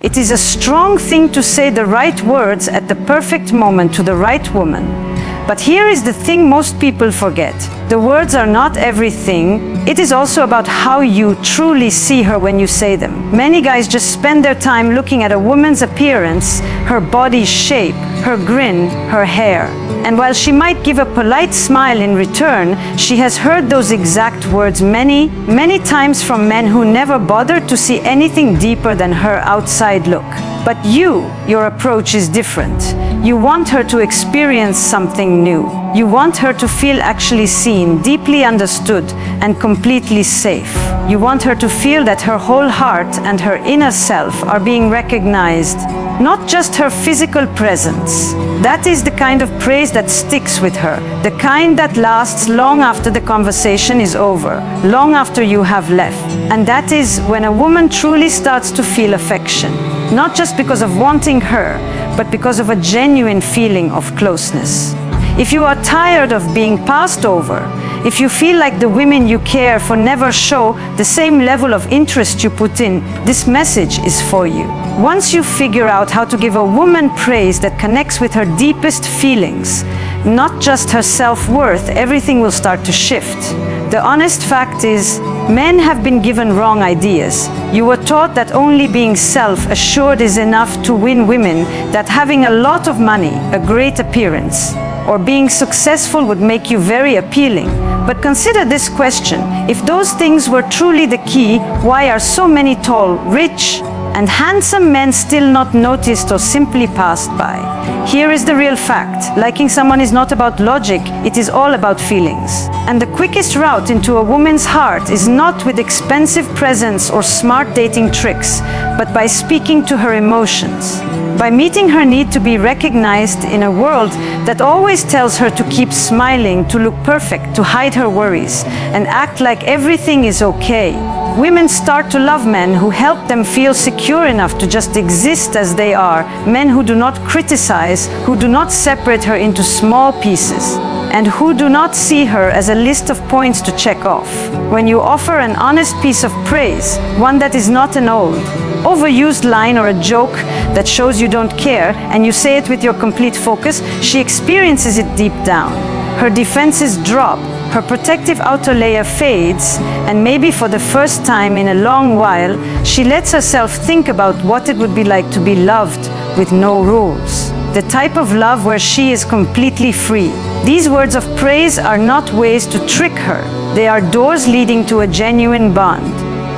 It is a strong thing to say the right words at the perfect moment to the right woman. But here is the thing most people forget. The words are not everything. It is also about how you truly see her when you say them. Many guys just spend their time looking at a woman's appearance, her body shape, her grin, her hair. And while she might give a polite smile in return, she has heard those exact words many, many times from men who never bothered to see anything deeper than her outside look. But your approach is different. You want her to experience something new. You want her to feel actually seen, deeply understood, and completely safe. You want her to feel that her whole heart and her inner self are being recognized, not just her physical presence. That is the kind of praise that sticks with her, the kind that lasts long after the conversation is over, long after you have left. And that is when a woman truly starts to feel affection, not just because of wanting her, but because of a genuine feeling of closeness. If you are tired of being passed over, if you feel like the women you care for never show the same level of interest you put in, this message is for you. Once you figure out how to give a woman praise that connects with her deepest feelings, not just her self-worth, everything will start to shift. The honest fact is, men have been given wrong ideas. You were taught that only being self-assured is enough to win women, that having a lot of money, a great appearance, or being successful would make you very appealing. But consider this question: if those things were truly the key, why are so many tall, rich, and handsome men still not noticed or simply passed by? Here is the real fact. Liking someone is not about logic, it is all about feelings. And the quickest route into a woman's heart is not with expensive presents or smart dating tricks, but by speaking to her emotions. By meeting her need to be recognized in a world that always tells her to keep smiling, to look perfect, to hide her worries, and act like everything is okay. Women start to love men who help them feel secure enough to just exist as they are, men who do not criticize, who do not separate her into small pieces, and who do not see her as a list of points to check off. When you offer an honest piece of praise, one that is not an old, overused line or a joke that shows you don't care, and you say it with your complete focus, she experiences it deep down. Her defenses drop, her protective outer layer fades, and maybe for the first time in a long while, she lets herself think about what it would be like to be loved with no rules. The type of love where she is completely free. These words of praise are not ways to trick her. They are doors leading to a genuine bond.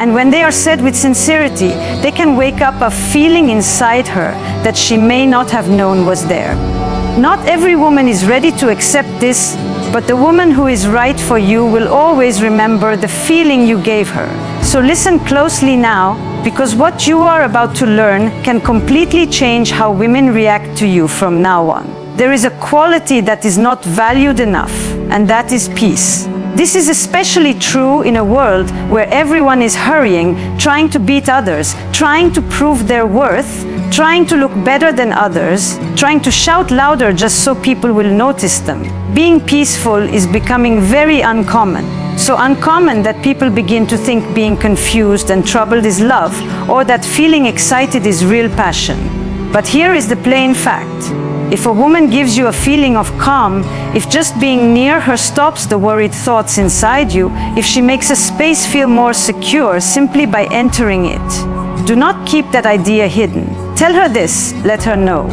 And when they are said with sincerity, they can wake up a feeling inside her that she may not have known was there. Not every woman is ready to accept this, but the woman who is right for you will always remember the feeling you gave her. So listen closely now, because what you are about to learn can completely change how women react to you from now on. There is a quality that is not valued enough, and that is peace. This is especially true in a world where everyone is hurrying, trying to beat others, trying to prove their worth, trying to look better than others, trying to shout louder just so people will notice them. Being peaceful is becoming very uncommon. So uncommon that people begin to think being confused and troubled is love, or that feeling excited is real passion. But here is the plain fact. If a woman gives you a feeling of calm, if just being near her stops the worried thoughts inside you, if she makes a space feel more secure simply by entering it, do not keep that idea hidden. Tell her this, let her know.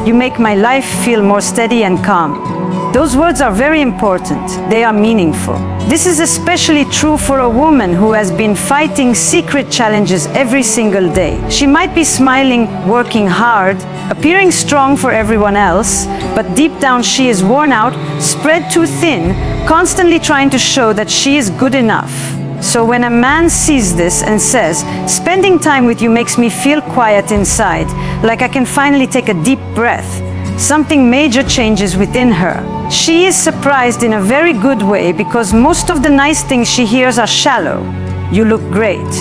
You make my life feel more steady and calm. Those words are very important. They are meaningful. This is especially true for a woman who has been fighting secret challenges every single day. She might be smiling, working hard, appearing strong for everyone else, but deep down she is worn out, spread too thin, constantly trying to show that she is good enough. So when a man sees this and says, "Spending time with you makes me feel quiet inside, like I can finally take a deep breath," something major changes within her. She is surprised in a very good way, because most of the nice things she hears are shallow. "You look great.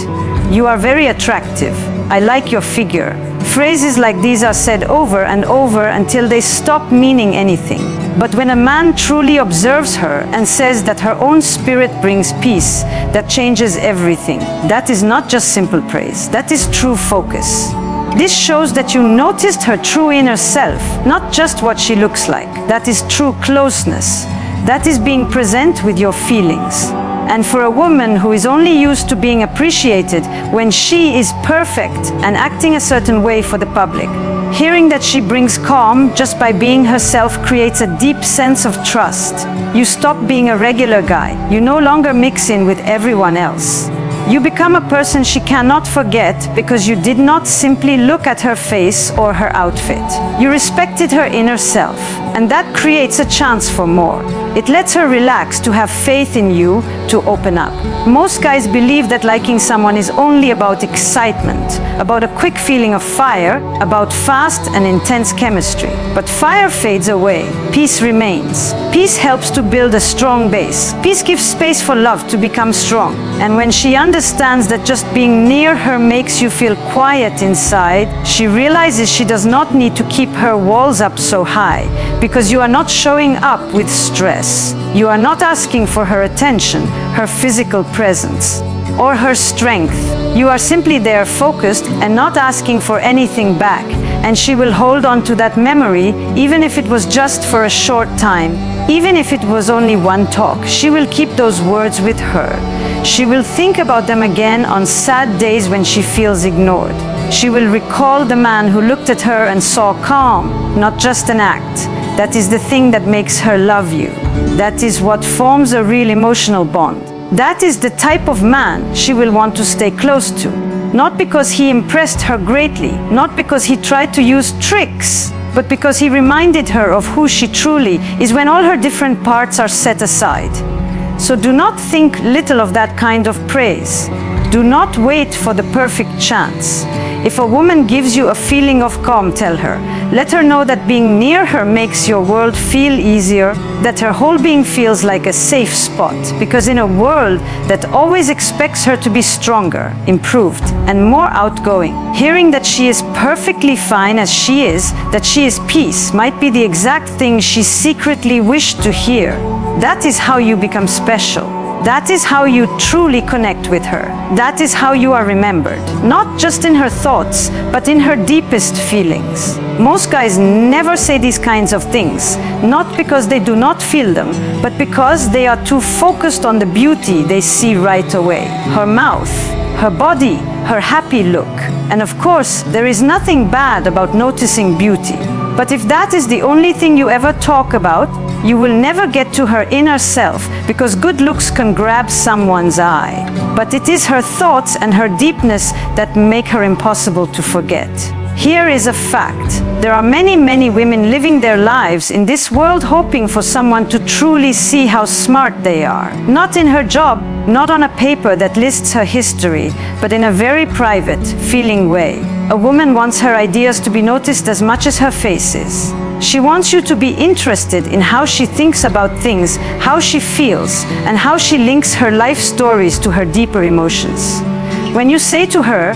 You are very attractive. I like your figure." Phrases like these are said over and over until they stop meaning anything. But when a man truly observes her and says that her own spirit brings peace, that changes everything. That is not just simple praise. That is true focus. This shows that you noticed her true inner self, not just what she looks like. That is true closeness. That is being present with your feelings. And for a woman who is only used to being appreciated when she is perfect and acting a certain way for the public, hearing that she brings calm just by being herself creates a deep sense of trust. You stop being a regular guy. You no longer mix in with everyone else. You become a person she cannot forget because you did not simply look at her face or her outfit. You respected her inner self, and that creates a chance for more. It lets her relax, to have faith in you, to open up. Most guys believe that liking someone is only about excitement, about a quick feeling of fire, about fast and intense chemistry. But fire fades away. Peace remains. Peace helps to build a strong base. Peace gives space for love to become strong. And when she understands that just being near her makes you feel quiet inside, she realizes she does not need to keep her walls up so high, because you are not showing up with stress. You are not asking for her attention, her physical presence, or her strength. You are simply there, focused, and not asking for anything back. And she will hold on to that memory, even if it was just for a short time. Even if it was only one talk, she will keep those words with her. She will think about them again on sad days when she feels ignored. She will recall the man who looked at her and saw calm, not just an act. That is the thing that makes her love you. That is what forms a real emotional bond. That is the type of man she will want to stay close to. Not because he impressed her greatly, not because he tried to use tricks, but because he reminded her of who she truly is when all her different parts are set aside. So do not think little of that kind of praise. Do not wait for the perfect chance. If a woman gives you a feeling of calm, tell her. Let her know that being near her makes your world feel easier, that her whole being feels like a safe spot. Because in a world that always expects her to be stronger, improved, and more outgoing, hearing that she is perfectly fine as she is, that she is peace, might be the exact thing she secretly wished to hear. That is how you become special. That is how you truly connect with her. That is how you are remembered. Not just in her thoughts, but in her deepest feelings. Most guys never say these kinds of things, not because they do not feel them, but because they are too focused on the beauty they see right away. Her mouth, her body, her happy look. And of course, there is nothing bad about noticing beauty. But if that is the only thing you ever talk about, you will never get to her inner self, because good looks can grab someone's eye. But it is her thoughts and her deepness that make her impossible to forget. Here is a fact. There are many, many women living their lives in this world hoping for someone to truly see how smart they are. Not in her job, not on a paper that lists her history, but in a very private, feeling way. A woman wants her ideas to be noticed as much as her face is. She wants you to be interested in how she thinks about things, how she feels, and how she links her life stories to her deeper emotions. When you say to her,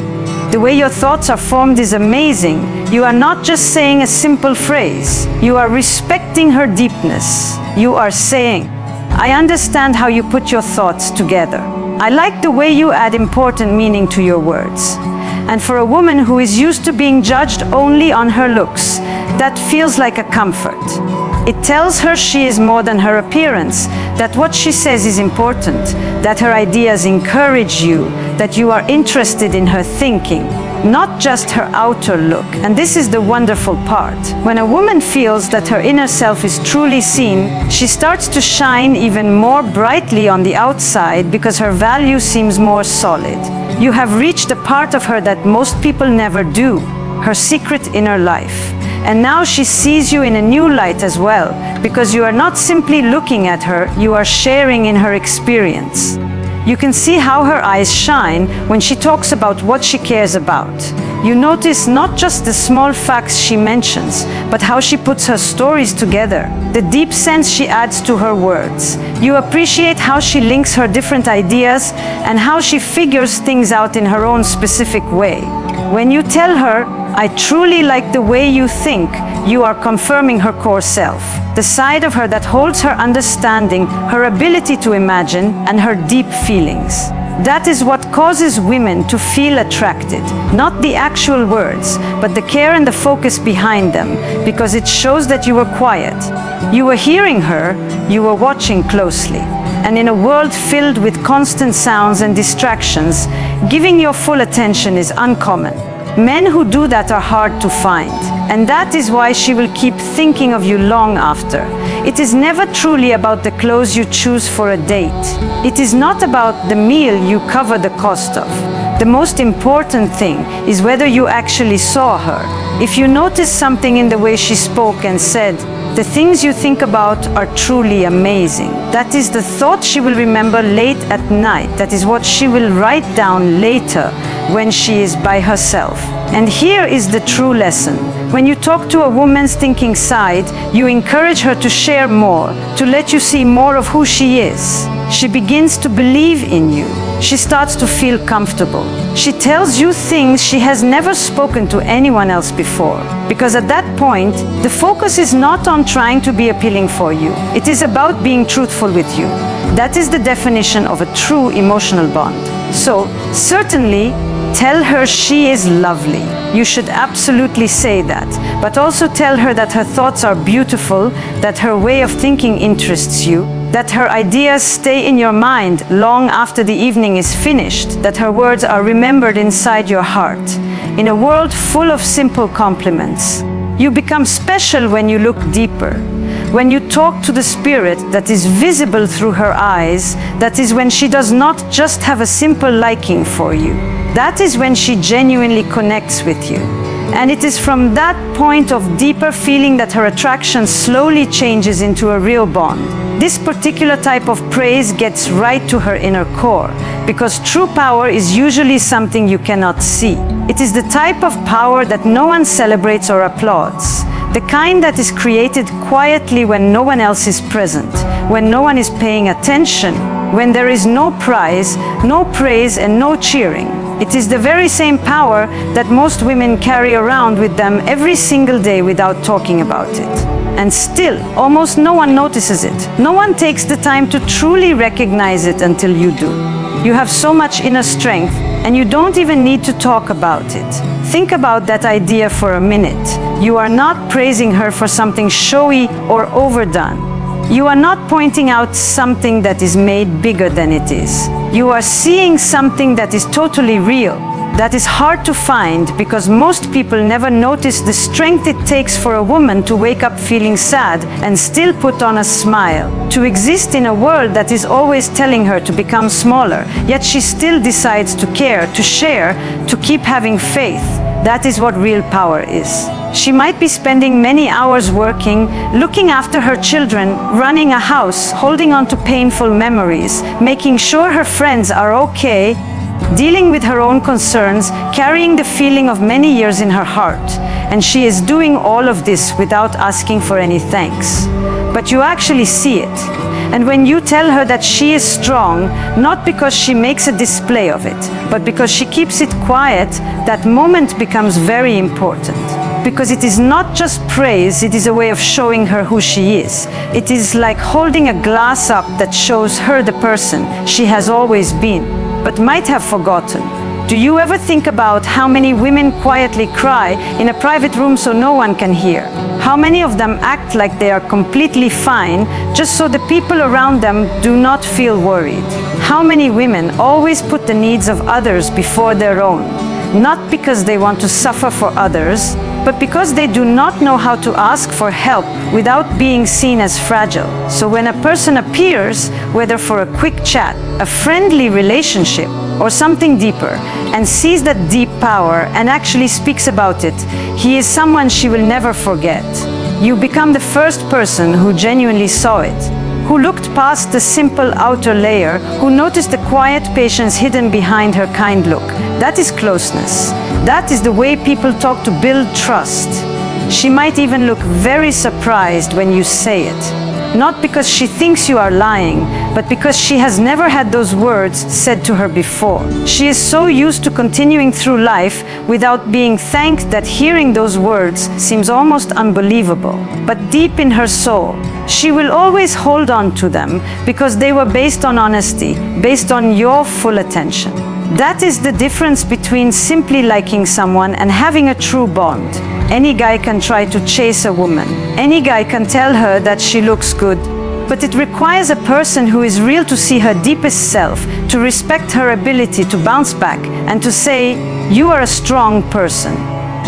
"The way your thoughts are formed is amazing," you are not just saying a simple phrase. You are respecting her deepness. You are saying, "I understand how you put your thoughts together. I like the way you add important meaning to your words." And for a woman who is used to being judged only on her looks, that feels like a comfort. It tells her she is more than her appearance, that what she says is important, that her ideas encourage you, that you are interested in her thinking, not just her outer look. And this is the wonderful part. When a woman feels that her inner self is truly seen, she starts to shine even more brightly on the outside, because her value seems more solid. You have reached a part of her that most people never do, her secret inner life. And now she sees you in a new light as well, because you are not simply looking at her, you are sharing in her experience. You can see how her eyes shine when she talks about what she cares about. You notice not just the small facts she mentions, but how she puts her stories together, the deep sense she adds to her words. You appreciate how she links her different ideas and how she figures things out in her own specific way. When you tell her, "I truly like the way you think," you are confirming her core self, the side of her that holds her understanding, her ability to imagine, and her deep feelings. That is what causes women to feel attracted. Not the actual words, but the care and the focus behind them, because it shows that you were quiet. You were hearing her, you were watching closely. And in a world filled with constant sounds and distractions, giving your full attention is uncommon. Men who do that are hard to find, and that is why she will keep thinking of you long after. It is never truly about the clothes you choose for a date. It is not about the meal you cover the cost of. The most important thing is whether you actually saw her. If you noticed something in the way she spoke and said, "The things you think about are truly amazing," that is the thought she will remember late at night. That is what she will write down later when she is by herself. And here is the true lesson. When you talk to a woman's thinking side, you encourage her to share more, to let you see more of who she is. She begins to believe in you. She starts to feel comfortable. She tells you things she has never spoken to anyone else before. Because at that point, the focus is not on trying to be appealing for you. It is about being truthful with you. That is the definition of a true emotional bond. So, certainly, tell her she is lovely. You should absolutely say that. But also tell her that her thoughts are beautiful, that her way of thinking interests you, that her ideas stay in your mind long after the evening is finished, that her words are remembered inside your heart. In a world full of simple compliments, you become special when you look deeper. When you talk to the spirit that is visible through her eyes, that is when she does not just have a simple liking for you. That is when she genuinely connects with you. And it is from that point of deeper feeling that her attraction slowly changes into a real bond. This particular type of praise gets right to her inner core, because true power is usually something you cannot see. It is the type of power that no one celebrates or applauds. The kind that is created quietly when no one else is present, when no one is paying attention, when there is no prize, no praise, and no cheering. It is the very same power that most women carry around with them every single day without talking about it. And still, almost no one notices it. No one takes the time to truly recognize it until you do. You have so much inner strength, and you don't even need to talk about it. Think about that idea for a minute. You are not praising her for something showy or overdone. You are not pointing out something that is made bigger than it is. You are seeing something that is totally real, that is hard to find because most people never notice the strength it takes for a woman to wake up feeling sad and still put on a smile, to exist in a world that is always telling her to become smaller, yet she still decides to care, to share, to keep having faith. That is what real power is. She might be spending many hours working, looking after her children, running a house, holding on to painful memories, making sure her friends are okay, dealing with her own concerns, carrying the feeling of many years in her heart. And she is doing all of this without asking for any thanks. But you actually see it. And when you tell her that she is strong, not because she makes a display of it, but because she keeps it quiet, that moment becomes very important. Because it is not just praise, it is a way of showing her who she is. It is like holding a glass up that shows her the person she has always been, but might have forgotten. Do you ever think about how many women quietly cry in a private room so no one can hear? How many of them act like they are completely fine just so the people around them do not feel worried? How many women always put the needs of others before their own? Not because they want to suffer for others, but because they do not know how to ask for help without being seen as fragile. So when a person appears, whether for a quick chat, a friendly relationship, or something deeper, and sees that deep power and actually speaks about it, he is someone she will never forget. You become the first person who genuinely saw it, who looked past the simple outer layer, who noticed the quiet patience hidden behind her kind look. That is closeness. That is the way people talk to build trust. She might even look very surprised when you say it. not because she thinks you are lying, but because she has never had those words said to her before. She is so used to continuing through life without being thanked that hearing those words seems almost unbelievable. But deep in her soul, she will always hold on to them because they were based on honesty, based on your full attention. That is the difference between simply liking someone and having a true bond. Any guy can try to chase a woman. Any guy can tell her that she looks good. But it requires a person who is real to see her deepest self, to respect her ability to bounce back, and to say, you are a strong person.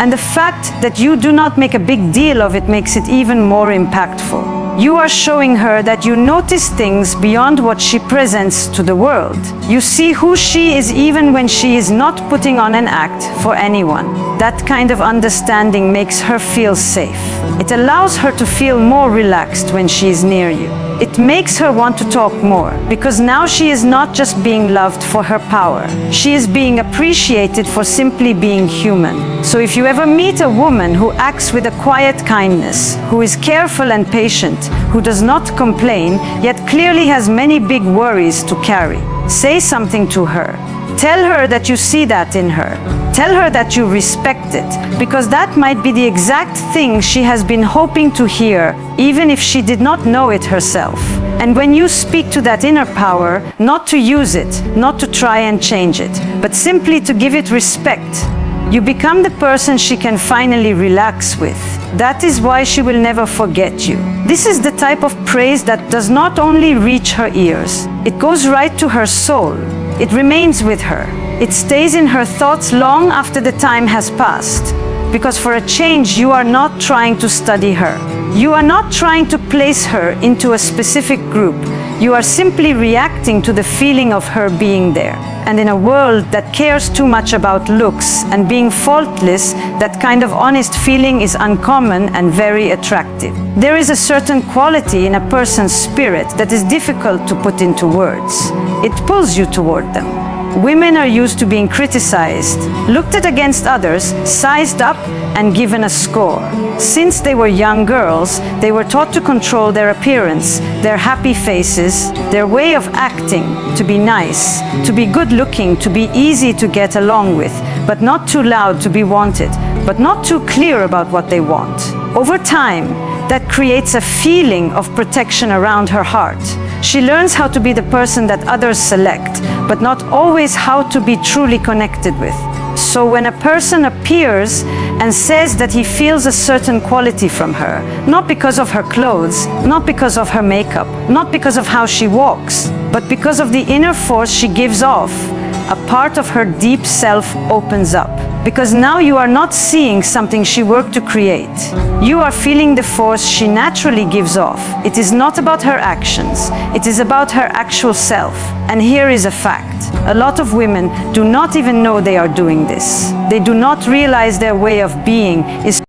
And the fact that you do not make a big deal of it makes it even more impactful. You are showing her that you notice things beyond what she presents to the world. You see who she is even when she is not putting on an act for anyone. That kind of understanding makes her feel safe. It allows her to feel more relaxed when she is near you. It makes her want to talk more, because now she is not just being loved for her power. She is being appreciated for simply being human. So if you ever meet a woman who acts with a quiet kindness, who is careful and patient, who does not complain, yet clearly has many big worries to carry, say something to her. Tell her that you see that in her. Tell her that you respect it, because that might be the exact thing she has been hoping to hear, even if she did not know it herself. And when you speak to that inner power, not to use it, not to try and change it, but simply to give it respect, you become the person she can finally relax with. That is why she will never forget you. This is the type of praise that does not only reach her ears, it goes right to her soul. It remains with her. It stays in her thoughts long after the time has passed. Because for a change, you are not trying to study her. You are not trying to place her into a specific group. You are simply reacting to the feeling of her being there. And in a world that cares too much about looks and being faultless, that kind of honest feeling is uncommon and very attractive. There is a certain quality in a person's spirit that is difficult to put into words. It pulls you toward them. Women are used to being criticized, looked at against others, sized up, and given a score. Since they were young girls, they were taught to control their appearance, their happy faces, their way of acting, to be nice, to be good-looking, to be easy to get along with, but not too loud to be wanted, but not too clear about what they want. Over time, that creates a feeling of protection around her heart. She learns how to be the person that others select, but not always how to be truly connected with. So when a person appears and says that he feels a certain quality from her, not because of her clothes, not because of her makeup, not because of how she walks, but because of the inner force she gives off, a part of her deep self opens up. Because now you are not seeing something she worked to create. You are feeling the force she naturally gives off. It is not about her actions. It is about her actual self. And here is a fact. A lot of women do not even know they are doing this. They do not realize their way of being is